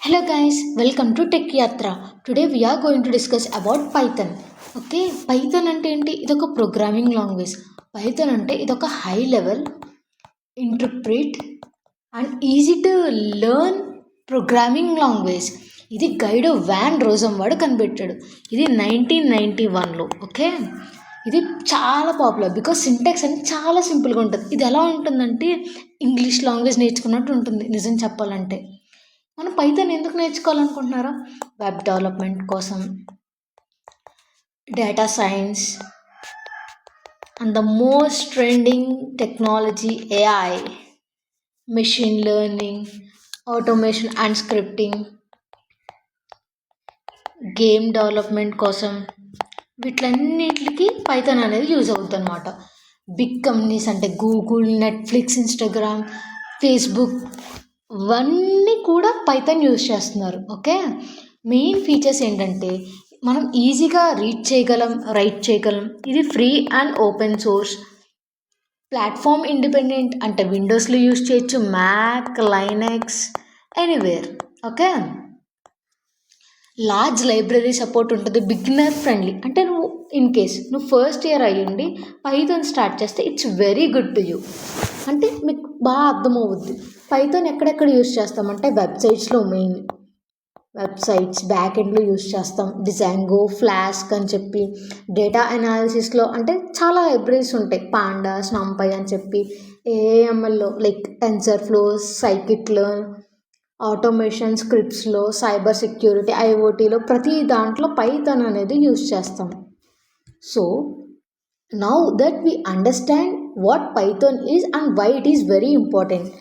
Hello guys, welcome to Tech Yatra. Today we are going to discuss about Python. Okay Python అంటే ఏంటి? ఇదొక programming language. Python అంటే ఇదొక high level interpret and easy to learn programming language. ఇది Guido van రోజం వాడు కనిపెట్టాడు. ఇది 1991లో. Okay ఇది చాలా పాపులర్ బికాస్ సింటాక్స్ అనేది చాలా సింపుల్గా ఉంటుంది. ఇది ఎలా ఉంటుందంటే ఇంగ్లీష్ లాంగ్వేజ్ నేర్చుకున్నట్టు ఉంటుంది నిజం చెప్పాలంటే. మనం పైథాన్ ఎందుకు నేర్చుకోవాలనుకుంటున్నారా? వెబ్ డెవలప్మెంట్ కోసం, data science and the most trending technology AI, machine learning, automation and scripting, game development కోసం, వీటిలన్నిటికి పైథాన్ అనేది యూజ్ అవుతుంది అనమాట. బిగ్ కంపెనీస్ అంటే గూగుల్, నెట్ఫ్లిక్స్, ఇన్స్టాగ్రామ్, ఫేస్బుక్ ఇవన్నీ కూడా పైథాన్ యూజ్ చేస్తున్నారు. ఓకే మెయిన్ ఫీచర్స్ ఏంటంటే మనం ఈజీగా రీడ్ చేయగలం, రైట్ చేయగలం. ఇది free and open source, platform independent అంటే విండోస్లో యూజ్ చేయొచ్చు, Mac, Linux, anywhere. Okay large library support ఉంటుంది, బిగినర్ ఫ్రెండ్లీ. అంటే నువ్వు ఫస్ట్ ఇయర్ అయ్యండి పైథాన్ స్టార్ట్ చేస్తే it's very good to you. అంటే మీకు బాగా అర్థమవుద్ది. పైథాన్ ఎక్కడెక్కడ యూస్ చేస్తామంటే వెబ్సైట్స్లో, మెయిన్ వెబ్సైట్స్ బ్యాక్ ఎండ్లో యూస్ చేస్తాం. డిజాంగో, ఫ్లాస్క్ అని చెప్పి, డేటా అనాలిసిస్లో అంటే చాలా లైబ్రరీస్ ఉంటాయి, పాండాస్, నంపై అని చెప్పి. ఏఎంఎల్లో like TensorFlow, scikit learn, automation స్క్రిప్ట్స్లో, సైబర్ సెక్యూరిటీ, ఐఓటీలో ప్రతి దాంట్లో పైథాన్ అనేది యూస్ చేస్తాం. So now that we understand what Python is and why it is very important.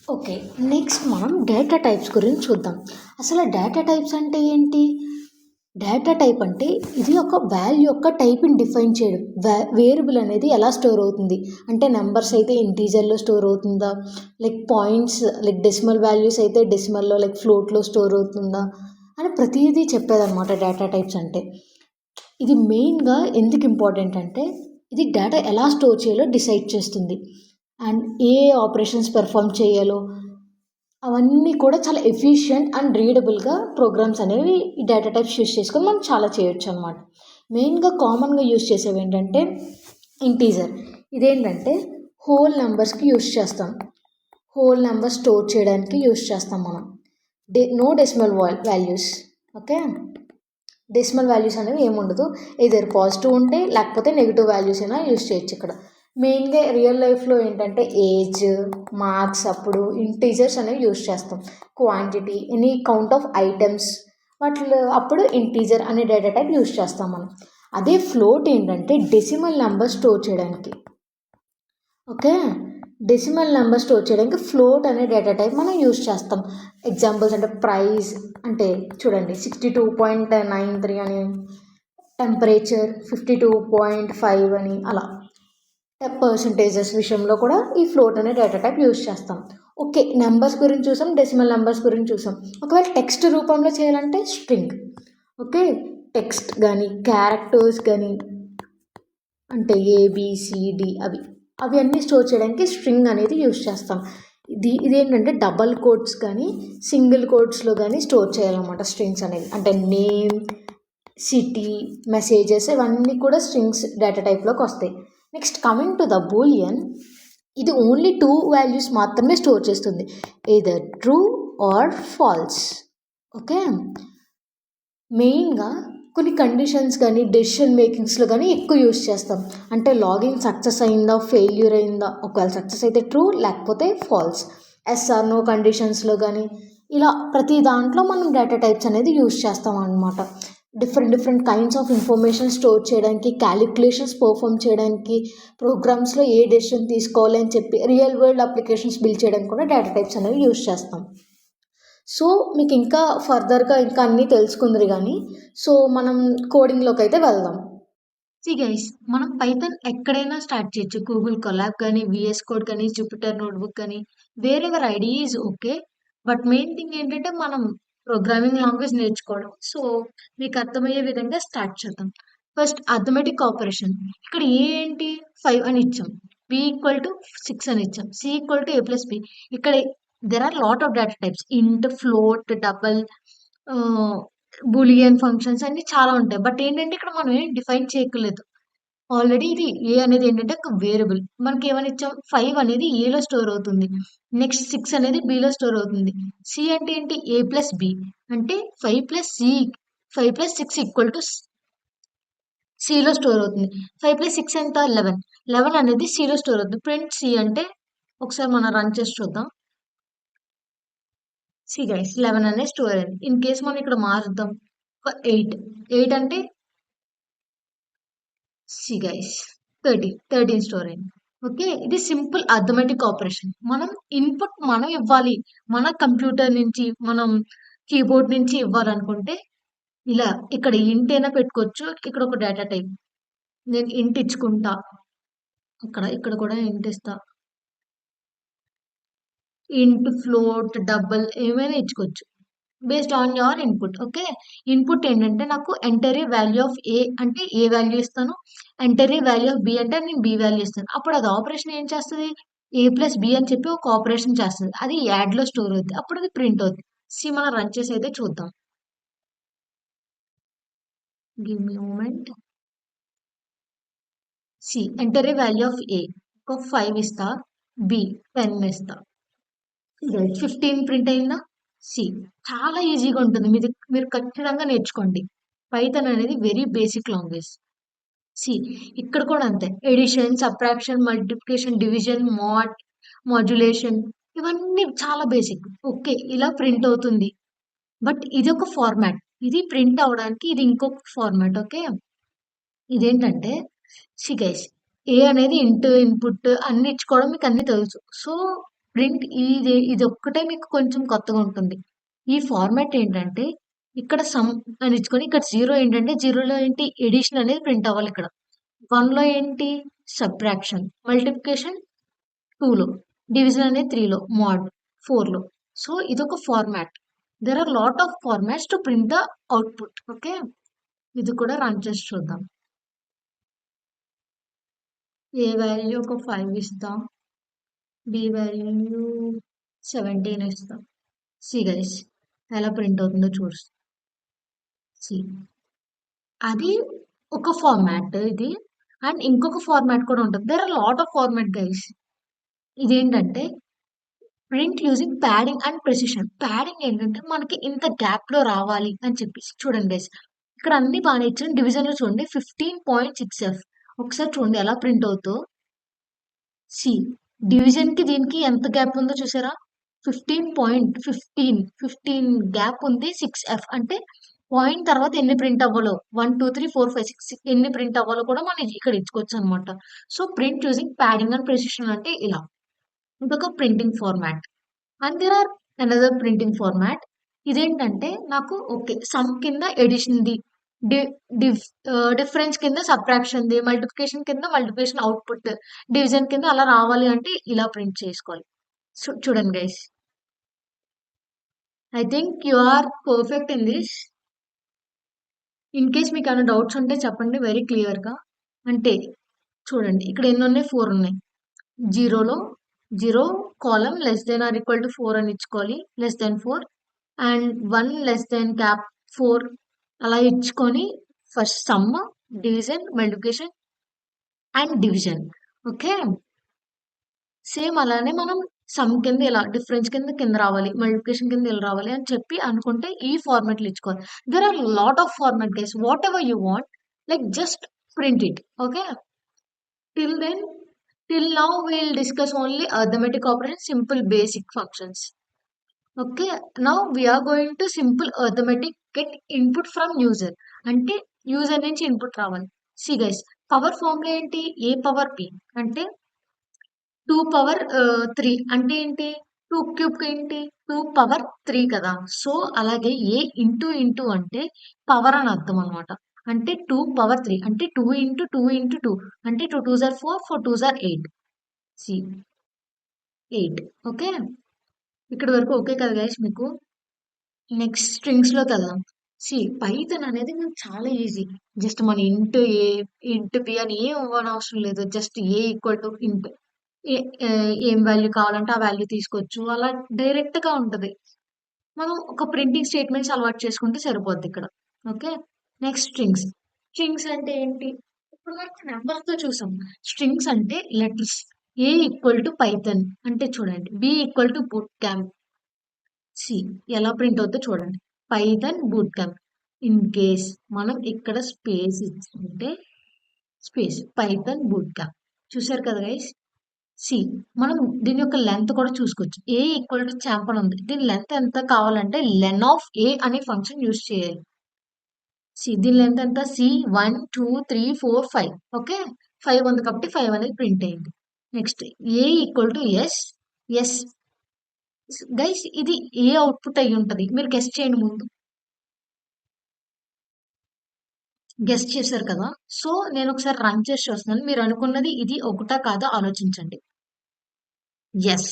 Okay next మనం డేటా టైప్స్ గురించి చూద్దాం. అసలు డేటా టైప్స్ అంటే ఏంటి? డేటా టైప్ అంటే ఇది ఒక వాల్యూ యొక్క టైప్ని డిఫైన్ చేయడం. వేరియబుల్ అనేది ఎలా స్టోర్ అవుతుంది అంటే నెంబర్స్ అయితే ఇంటీజర్లో స్టోర్ అవుతుందా, like points like decimal values అయితే డెసిమల్లో లైక్ ఫ్లోట్లో స్టోర్ అవుతుందా అని ప్రతిదీ చెప్పేదన్నమాట డేటా టైప్స్ అంటే. ఇది మెయిన్గా ఎందుకు ఇంపార్టెంట్ అంటే ఇది డేటా ఎలా స్టోర్ చేయాలో డిసైడ్ చేస్తుంది అండ్ ఏ ఆపరేషన్స్ పెర్ఫామ్ చేయాలో అవన్నీ కూడా చాలా ఎఫిషియంట్ అండ్ రీడబుల్గా ప్రోగ్రామ్స్ అనేవి ఈ డేటా టైప్స్ యూస్ చేసుకొని మనం చాలా చేయొచ్చు అనమాట. మెయిన్గా కామన్గా యూస్ చేసేవి ఏంటంటే ఇంటీజర్. ఇదేంటంటే హోల్ నెంబర్స్కి యూస్ చేస్తాం, హోల్ నెంబర్ స్టోర్ చేయడానికి యూస్ చేస్తాం మనం. No decimal values. Okay decimal values అనేవి ఏముండదు, ఇదర్ పాజిటివ్ ఉంటే లేకపోతే నెగిటివ్ వాల్యూస్ అయినా యూస్ చేయొచ్చు. ఇక్కడ మెయిన్గా రియల్ లైఫ్లో ఏంటంటే ఏజ్, మార్క్స్ అప్పుడు ఇంటీజర్స్ అనేవి యూస్ చేస్తాం. Quantity, any count of items వాటిలో అప్పుడు ఇంటీజర్ అనే డేటా టైప్ యూస్ చేస్తాం మనం. అదే ఫ్లోట్ ఏంటంటే డెసిమల్ నెంబర్ స్టోర్ చేయడానికి. ఓకే డెసిమల్ నెంబర్ స్టోర్ చేయడానికి ఫ్లోట్ అనే డేటా టైప్ మనం యూస్ చేస్తాం. ఎగ్జాంపుల్స్ అంటే ప్రైస్ అంటే చూడండి 62.93 అని, టెంపరేచర్ 52.5 అని, అలా పర్సంటేజెస్ విషయంలో కూడా ఈ ఫ్లోట్ అనే డేటా టైప్ యూస్ చేస్తాం. ఓకే నెంబర్స్ గురించి చూసాం, డెసిమల్ నెంబర్స్ గురించి చూసాం. ఒకవేళ టెక్స్ట్ రూపంలో చేయాలంటే స్ట్రింగ్. ఓకే టెక్స్ట్ కానీ క్యారెక్టర్స్ కానీ అంటే ఏబిసిడి అవి అన్నీ స్టోర్ చేయడానికి స్ట్రింగ్ అనేది యూస్ చేస్తాం. ఇదేంటంటే డబల్ కోట్స్ కానీ సింగిల్ కోట్స్లో కానీ స్టోర్ చేయాలన్నమాట స్ట్రింగ్స్ అనేవి. అంటే నేమ్, సిటీ, మెసేజెస్ ఇవన్నీ కూడా స్ట్రింగ్స్ డేటా టైప్లోకి వస్తాయి. Next coming to the Boolean, ఇది ఓన్లీ 2 వాల్యూస్ మాత్రమే స్టోర్ చేస్తుంది, either true or false. Okay మెయిన్గా కొన్ని కండిషన్స్ కానీ డెసిషన్ మేకింగ్స్లో కానీ ఎక్కువ యూస్ చేస్తాం. అంటే లాగిన్ సక్సెస్ అయిందా, ఫెయిల్యూర్ అయిందా, ఒకవేళ సక్సెస్ అయితే ట్రూ లేకపోతే ఫాల్స్, ఎస్ఆర్ నో కండిషన్స్లో కానీ ఇలా ప్రతి దాంట్లో మనం డేటా టైప్స్ అనేది యూస్ చేస్తాం అన్నమాట. Different kinds of information store చేయడానికి, క్యాలిక్యులేషన్స్ పర్ఫామ్ చేయడానికి, ప్రోగ్రామ్స్లో ఏ డెసిషన్ తీసుకోవాలి అని చెప్పి రియల్ వరల్డ్ అప్లికేషన్స్ బిల్డ్ చేయడానికి కూడా డేటా టైప్స్ అనేవి యూస్ చేస్తాం. సో మీకు ఇంకా ఫర్దర్గా ఇంకా అన్నీ తెలుసుకుందరు కానీ సో మనం కోడింగ్లోకి అయితే వెళ్దాం. గైస్ మనం పైథాన్ ఎక్కడైనా స్టార్ట్ చేయొచ్చు, గూగుల్ కొలాబ్ కానీ, విఎస్ కోడ్ కానీ, జూపిటర్ నోట్బుక్ కానీ, wherever ID is okay. But main thing ఏంటంటే మనం ప్రోగ్రామింగ్ లాంగ్వేజ్ నేర్చుకోవడం. సో మీకు అర్థమయ్యే విధంగా స్టార్ట్ చేద్దాం. First arithmetic operation. ఇక్కడ ఏ ఏంటి 5 అని ఇచ్చాం, బి ఈక్వల్ టు 6 అని ఇచ్చాం, సి ఈక్వల్ టు a+b. ఇక్కడ there are lot of data types: int, float, double, Boolean functions అన్ని చాలా ఉంటాయి. బట్ ఏంటంటే ఇక్కడ మనం ఏం డిఫైన్ చేయక్కర్లేదు. ఆల్రెడీ ఇది ఏ అనేది ఏంటంటే ఒక వేరియబుల్. మనకి ఏమని ఇచ్చాం, 5 అనేది ఏలో స్టోర్ అవుతుంది. నెక్స్ట్ 6 అనేది బిలో స్టోర్ అవుతుంది. సి అంటే ఏంటి, ఏ ప్లస్ బి అంటే 5 plus C, 5 plus 6 equal to సిలో స్టోర్ అవుతుంది. 5 ప్లస్ 6 ఎంత, 11. 11 అనేది సిలో స్టోర్ అవుతుంది. ప్రింట్ సి అంటే ఒకసారి మనం రన్ చేసి చూద్దాం. సి గైస్ 11 అనేది స్టోర్ అయింది. ఇన్ కేస్ మనం ఇక్కడ మారుద్దాం, 8 అంటే సి గైస్ 13 స్టోర్ అయింది. ఓకే, ఇది సింపుల్ అర్థమెటిక్ ఆపరేషన్. మనం ఇన్పుట్ మనం ఇవ్వాలి, మన కంప్యూటర్ నుంచి మనం కీబోర్డ్ నుంచి ఇవ్వాలనుకుంటే ఇలా ఇక్కడ ఇంట్ అయినా పెట్టుకోవచ్చు. ఇక్కడ ఒక డేటా టైప్ నేను ఇంట్ ఇచ్చుకుంటా, ఇక్కడ కూడా ఇంట్ ఇస్తా. ఇంట్, ఫ్లోట్, డబుల్ ఏమైనా ఇచ్చుకోవచ్చు based on your input. Okay, input ఏంటంటే నాకు enter a value of A అంటే ఏ వాల్యూ ఇస్తాను, enter a value of B అంటే నేను బి వాల్యూ ఇస్తాను. అప్పుడు అది ఆపరేషన్ ఏం చేస్తుంది, ఏ ప్లస్ బి అని చెప్పి ఒక ఆపరేషన్ చేస్తుంది. అది యాడ్ లో స్టోర్ అవుతుంది, అప్పుడు అది ప్రింట్ అవుతుంది. సి మనం రన్ చేసి అయితే చూద్దాం. Give me moment. See enter a value of a, ఒక 5 ఇస్తా, బి 10 ఇస్తా. 15 ప్రింట్ అయిందా. సి చాలా ఈజీగా ఉంటుంది, మీరు ఖచ్చితంగా నేర్చుకోండి. పైథాన్ అనేది వెరీ బేసిక్ లాంగ్వేజ్. సి ఇక్కడ కూడా అంతే, addition, subtraction, multiplication, division, modulation, ఇవన్నీ చాలా బేసిక్. ఓకే, ఇలా ప్రింట్ అవుతుంది. బట్ ఇది ఒక ఫార్మాట్, ఇది ప్రింట్ అవడానికి ఇది ఇంకొక ఫార్మాట్. ఓకే, ఇదేంటంటే సి గైస్, ఏ అనేది ఇన్పుట్ అన్ని ఇచ్చుకోవడం మీకు అన్ని తెలుసు. సో ప్రింట్ ఇది ఒక్కటే మీకు కొంచెం కొత్తగా ఉంటుంది. ఈ ఫార్మాట్ ఏంటంటే ఇక్కడ సమ్ అని ఇచ్చుకొని, ఇక్కడ జీరో ఏంటంటే జీరోలో ఏంటి, ఎడిషన్ అనేది ప్రింట్ అవ్వాలి. ఇక్కడ 1లో ఏంటి, సబ్ట్రాక్షన్, మల్టిప్లికేషన్ 2లో, డివిజన్ అనేది 3లో, మాడ్ 4లో. సో ఇదొక format. There are lot of formats to print the output. Okay, ఇది కూడా రన్ చేసి చూద్దాం. ఏ వాల్యూ ఒక 5 ఇస్తాం, బి వాల్యూ 17 ఇస్తాం. సి గైస్ ఎలా ప్రింట్ అవుతుందో చూస్తాం. సి అది ఒక ఫార్మాట్ ఇది, అండ్ ఇంకొక ఫార్మాట్ కూడా ఉంటుంది. There are lot of format guys. ఇదేంటంటే print using padding and precision. Padding ఏంటంటే మనకి ఇంత గ్యాప్ లో రావాలి అని చెప్పేసి. చూడండి గైస్, ఇక్కడ అన్ని బాగానే ఇచ్చాను. డివిజన్ లో చూడండి 15.6f. ఒకసారి చూడండి ఎలా ప్రింట్ అవుతుందో. సి డివిజన్ కి దీనికి ఎంత గ్యాప్ ఉందో చూసారా, 15 గ్యాప్ ఉంది. 6f అంటే పాయింట్ తర్వాత ఎన్ని ప్రింట్ అవ్వాలో, 1 2 3 4 5 6 ఎన్ని ప్రింట్ అవ్వాలో కూడా మనం ఇక్కడ ఇచ్చుకోవచ్చు అనమాట. So print using padding and precision అంటే ఇలా, ఇదొక printing format. And there are another printing format. ఇదేంటంటే నాకు ఓకే సమ్ కింద ఎడిషన్ ది, డిఫరెన్స్ కింద సబ్ట్రాక్షన్ ది, మల్టిప్లికేషన్ కింద మల్టిప్లికేషన్ అవుట్పుట్, డివిజన్ కింద అలా రావాలి అంటే ఇలా ప్రింట్ చేసుకోవాలి. చూడండి guys, I think you are perfect in this. In case మీకు ఏమైనా డౌట్స్ ఉంటే చెప్పండి వెరీ క్లియర్గా. అంటే చూడండి ఇక్కడ ఎన్ని ఉన్నాయి, 4 ఉన్నాయి. జీరోలో 0 కాలం less than or equal to 4 అని ఇచ్చుకోవాలి, less than 4, and 1 less than cap 4 అలా ఇచ్చుకొని first sum, division, multiplication and division. Okay, same అలానే మనం సమ్ కింద ఇలా, డిఫరెన్స్ కింద రావాలి, మల్టిప్లికేషన్ కింద ఇలా రావాలి అని చెప్పి అనుకుంటే ఈ ఫార్మాట్లు ఇచ్చుకోవాలి. There are lot of format guys, whatever you want, like just print it. Okay, till then, till now we'll discuss only arithmetic operations, simple basic functions. Okay, now we are going to simple arithmetic, get input from user. అంటే user నుంచి input రావాలి. See guys, power formula ఏంటి, ఏ power P అంటే 2 power 3 అంటే ఏంటి, 2 cube ఏంటి 2 power 3 కదా. So అలాగే ఏ ఇంటూ అంటే పవర్ అని అర్థం అనమాట. అంటే 2 పవర్ 3 అంటే 2 ఇంటూ 2 ఇంటూ 2 అంటే 2 2s are 4, 4 2s are 8. C 8. Okay, ఇక్కడ వరకు ఓకే కదా గైస్ మీకు. నెక్స్ట్ స్ట్రింగ్స్ లోకి వెళ్దాం. సి పైథాన్ అనేది మనకు చాలా ఈజీ. జస్ట్ మన ఇంటూ ఏ ఇంటూ బి అని ఏం అవ్వని అవసరం లేదు. జస్ట్ ఏ ఈక్వల్ టు ఇంట్, ఏం వాల్యూ కావాలంటే ఆ వాల్యూ తీసుకోవచ్చు. అలా డైరెక్ట్‌గా ఉంటది. మనం ఒక ప్రింటింగ్ స్టేట్మెంట్స్ అలవాటు చేసుకుంటే సరిపోద్ది ఇక్కడ. ఓకే. Next strings. స్ట్రింగ్స్ అంటే ఏంటి? ఇప్పుడు వరకు నంబర్స్‌తో చూసాం. స్ట్రింగ్స్ అంటే letters. A equal to Python అంటే చూడండి. B equal to boot camp. C ఎలా ప్రింట్ అవుద్దో చూడండి. Python boot camp. In case మనం ఇక్కడ స్పేస్ ఇచ్చుకుంటే స్పేస్ పైథాన్ బూట్ క్యాంప్. చూసారు కదా గైస్? సి మనం దీని యొక్క లెంత్ కూడా చూసుకోవచ్చు. ఏ ఈక్వల్ టు చాంప్ అని ఉంది. దీని లెంత్ ఎంత కావాలంటే లెన్ ఆఫ్ ఏ అనే ఫంక్షన్ యూజ్ చేయాలి. సి దీని లెంత్ ఎంత? సి 1 2 3 4 5. ఓకే. 5 ఉంది కాబట్టి 5 అనేది ప్రింట్ అయింది. Next A equal to S. S guys ఇది ఏ అవుట్పుట్ అయి ఉంటది. మీరు గెస్ చేయండి ముందు. గెస్ చేశారు కదా! సో నేను ఒకసారి రన్ చేసి చూస్తున్నాను. మీరు అనుకున్నది ఇది ఒకటా కాదా ఆలోచించండి. ఎస్.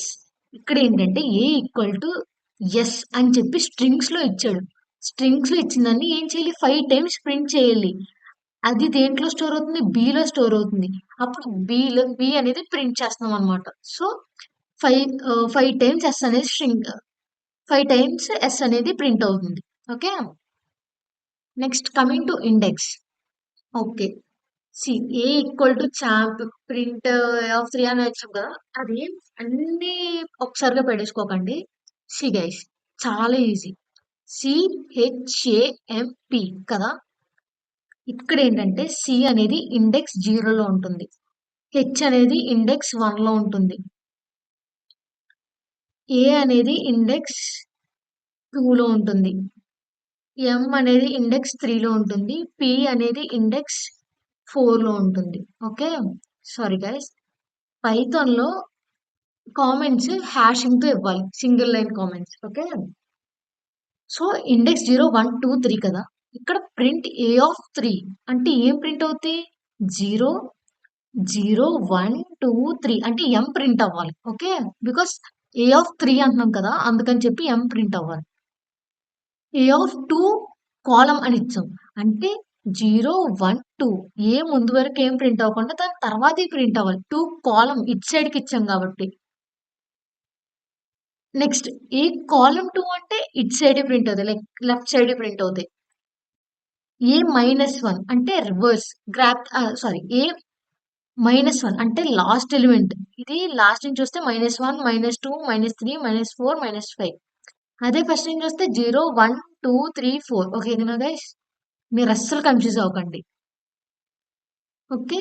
ఇక్కడేంటంటే ఏ ఈక్వల్ టు ఎస్ అని చెప్పి స్ట్రింగ్స్‌లో ఇచ్చాడు. స్ట్రింగ్స్‌లో ఇచ్చిందాన్ని ఏం చేయాలి? 5 టైమ్స్ ప్రింట్ చేయాలి. అది దేంట్లో స్టోర్ అవుతుంది? బిలో స్టోర్ అవుతుంది. అప్పుడు బి అనేది ప్రింట్ చేస్తున్నామనమాట. సో, 5 టైమ్స్ ఎస్ అనేది 5 టైమ్స్ ఎస్ అనేది ప్రింట్ అవుతుంది. Okay. Next coming to index. Okay. See A equal to champ print of 3 అని వచ్చాం కదా! అది అన్నీ ఒకసారిగా పెట్టేసుకోకండి. సి గైస్ చాలా ఈజీ. సిహెచ్ఏఎంపి కదా! ఇక్కడేంటంటే సి అనేది ఇండెక్స్ 0లో ఉంటుంది. హెచ్ అనేది ఇండెక్స్ 1లో ఉంటుంది. ఏ అనేది ఇండెక్స్ 2లో ఉంటుంది. ఎం అనేది ఇండెక్స్ 3లో ఉంటుంది. పి అనేది ఇండెక్స్ 4లో ఉంటుంది. ఓకే. Sorry guys. పైథాన్‌లో కామెంట్స్ హ్యాషింగ్‌తో ఇవ్వాలి. Single line comments. Okay. So, index 0, 1, 2, 3 కదా! ఇక్కడ ప్రింట్ ఏ ఆఫ్ 3 అంటే ఏం ప్రింట్ అవుతాయి? 0, 0, 1, 2, 3 అంటే ఎం ప్రింట్ అవ్వాలి. ఓకే. బికాస్ ఏ ఆఫ్ 3 అంటున్నాం కదా! అందుకని చెప్పి ఎం ప్రింట్ అవ్వాలి. ఏ ఆఫ్ 2 కాలమ్ అని ఇచ్చాం. అంటే 0, 1, 2 ఏ ముందు వరకు ఏం ప్రింట్ అవ్వకుండా దాని తర్వాతే ప్రింట్ అవ్వాలి. 2 కాలమ్ ఇటు సైడ్‌కి ఇచ్చాం కాబట్టి. నెక్స్ట్ ఏ కాలమ్ 2 అంటే ఇటు సైడే ప్రింట్ అవుతాయి. లైక్ లెఫ్ట్ సైడే ప్రింట్ అవుతాయి. ఏ -1 అంటే రివర్స్ సారీ ఏ -1 అంటే లాస్ట్ ఎలిమెంట్. ఇది లాస్ట్ నుంచి చూస్తే -1, -2, -3, -4, -5. అదే ఫస్ట్ నుంచి చూస్తే 0, 1, 2, 3, 4 ఓకేనా గైస్? మీరు అస్సలు కన్‌ఫ్యూజ్ అవ్వకండి. ఓకే.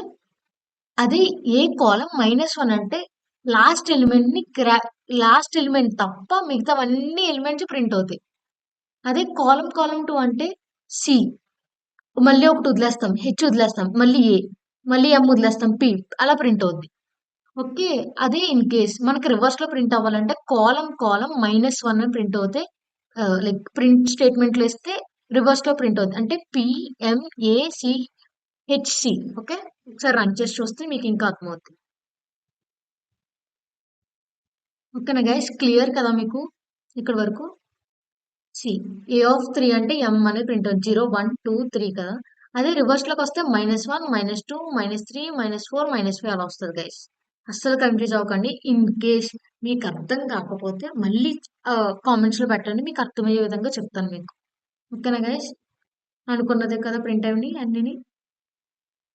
అదే ఏ కాలమ్ -1 అంటే లాస్ట్ ఎలిమెంట్‌ని లాస్ట్ ఎలిమెంట్ తప్ప మిగతావన్నీ ఎలిమెంట్స్ ప్రింట్ అవుతాయి. అదే కాలమ్ 2 అంటే సి మళ్ళీ ఒకటి వదిలేస్తాం. హెచ్ వదిలేస్తాం. మళ్ళీ ఏ. మళ్ళీ ఎం వదిలేస్తాం. పి అలా ప్రింట్ అవుద్ది. ఓకే. అదే ఇన్ కేస్ మనకి రివర్స్‌లో ప్రింట్ అవ్వాలంటే కాలమ్ -1 అని ప్రింట్ అవుతే లైక్ ప్రింట్ స్టేట్మెంట్‌లో ఇస్తే రివర్స్‌లో ప్రింట్ అవుద్ది. అంటే పిఎంఏసిహెచ్‌సి ఓకే. ఒకసారి రన్ చేసి చూస్తే మీకు ఇంకా అర్థమవుద్ది. ఓకేనా గైస్ క్లియర్ కదా మీకు ఇక్కడి వరకు? సి ఏ ఆఫ్ 3 అంటే ఎం అనేది ప్రింట్ అవుద్ది. 0, 1, 2, 3 కదా! అదే రివర్స్‌లోకి వస్తే -1, -2, -3, -4, -5 అలా వస్తది గైస్. అస్సలు కన్‌ఫ్యూజ్ అవ్వకండి. ఇన్ కేస్ మీకు అర్థం కాకపోతే మళ్ళీ కామెంట్స్‌లో పెట్టండి. మీకు అర్థమయ్యే విధంగా చెప్తాను మీకు. ఓకేనా గైస్? అనుకున్నదే కదా ప్రింట్ అయ్యింది అన్నీని.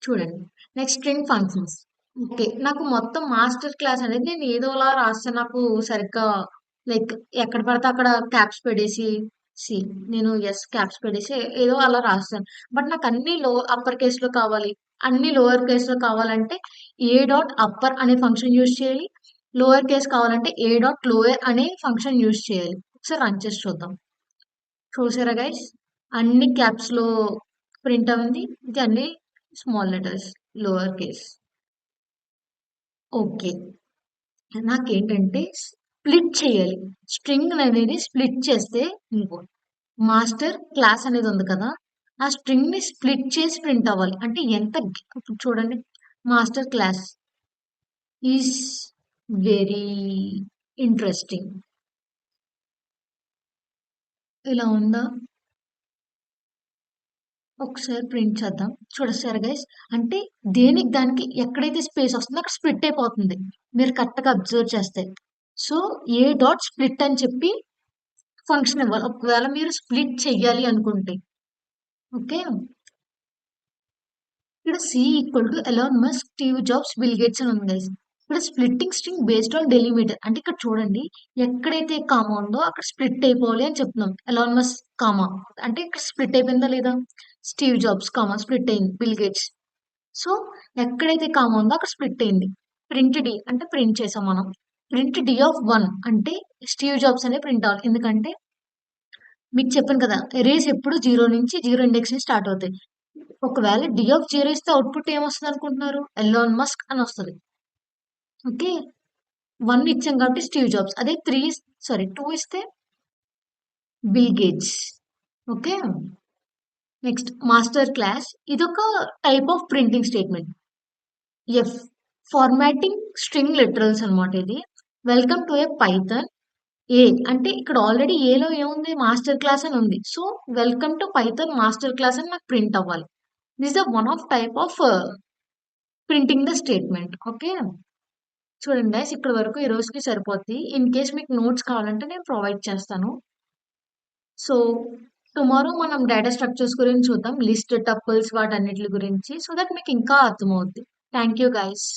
చూడండి. Next string functions. ఓకే. నాకు మొత్తం మాస్టర్ క్లాస్ అనేది నేను ఏదోలా రాస్తే నాకు సరిగ్గా లైక్ ఎక్కడ పడితే అక్కడ క్యాప్స్ పెట్టేసి సి నేను క్యాప్స్ పెట్టేసి ఏదో అలా రాస్తాను. బట్ నాకు అన్నీ అప్పర్ కేస్‌లో కావాలి. అన్నీ లోయర్ కేస్‌లో కావాలంటే ఏ డాట్ అప్పర్ అనే ఫంక్షన్ యూజ్ చేయాలి. లోయర్ కేస్ కావాలంటే ఏ డాట్ లోయర్ అనే ఫంక్షన్ యూజ్ చేయాలి. ఒకసారి రన్ చేసి చూద్దాం. చూసారా గైస్? అన్ని క్యాప్స్‌లో ప్రింట్ అయింది. ఇది అన్ని small letters lower case. Okay. నాకేంటంటే స్ప్లిట్ చేయాలి. స్ట్రింగ్ అనేది స్ప్లిట్ చేస్తే ఇంకో మాస్టర్ క్లాస్ అనేది ఉంది కదా! ఆ స్ట్రింగ్‌ని స్ప్లిట్ చేసి ప్రింట్ అవ్వాలి. అంటే ఎంత ఇప్పుడు చూడండి master class is very interesting. ఇలా ఉందా? ఒకసారి ప్రింట్ చేద్దాం. చూడొచ్చారా గైస్? అంటే దేనికి దానికి ఎక్కడైతే స్పేస్ వస్తుందో అక్కడ స్ప్లిట్ అయిపోతుంది. మీరు కరెక్ట్‌గా అబ్జర్వ్ చేస్తే. సో, ఏ డాట్ స్ప్లిట్ అని చెప్పి ఫంక్షన్ ఇవ్వాలి. ఒకవేళ మీరు స్ప్లిట్ చెయ్యాలి అనుకుంటే. ఓకే. ఇక్కడ C equal to Elon Musk, Steve Jobs, Bill Gates అని ఉంది గైస్. ఇక్కడ splitting string based on delimiter. అంటే ఇక్కడ చూడండి, ఎక్కడైతే కామా ఉందో అక్కడ స్ప్లిట్ అయిపోవాలి అని చెప్తున్నాం. ఎలాన్ మస్క్ కామా అంటే ఇక్కడ స్ప్లిట్ అయిపోయిందా లేదా? స్టీవ్ జాబ్స్ కామా స్ప్లిట్ అయింది. Bill gates. సో ఎక్కడైతే కామా ఉందో అక్కడ స్ప్లిట్ అయింది. ప్రింట్ డి అంటే ప్రింట్ చేసాం మనం. ప్రింట్ డి ఆఫ్ 1 అంటే స్టీవ్ జాబ్స్ అనే ప్రింట్ అవ్వాలి. ఎందుకంటే మీకు చెప్పాను కదా, ఎరేస్ ఎప్పుడు 0 నుంచి 0 ఇండెక్స్ నుంచి స్టార్ట్ అవుతాయి. ఒకవేళ డి ఆఫ్ 0 ఇస్తే అవుట్పుట్ ఏమొస్తుంది అనుకుంటున్నారు? ఎలాన్ మస్క్ అని వస్తుంది. ఓకే. 1 ఇచ్చాం కాబట్టి స్టీవ్ జాబ్స్. అదే 2 ఇస్తే Bill Gates. Okay. Next master class. ఇదొక type of printing statement. F formatting string literals అన్నమాట ఇది. Welcome to a Python. A అంటే ఇక్కడ ఆల్రెడీ ఏలో ఏముంది? మాస్టర్ క్లాస్ అని ఉంది. So welcome to Python master class అని నాకు ప్రింట్ అవ్వాలి. This the one of type of printing the statement. Okay. చూడండి గైస్, ఇక్కడ వరకు ఈ రోజుకి సరిపోద్ది. ఇన్ కేస్ మీకు నోట్స్ కావాలంటే నేను ప్రొవైడ్ చేస్తాను. సో టుమారో మనం డేటా స్ట్రక్చర్స్ గురించి చూద్దాం. లిస్ట్, టపుల్స్ వాటన్నిటి గురించి. సో దట్ మీకు ఇంకా అర్థమవుద్ది. Thank you guys.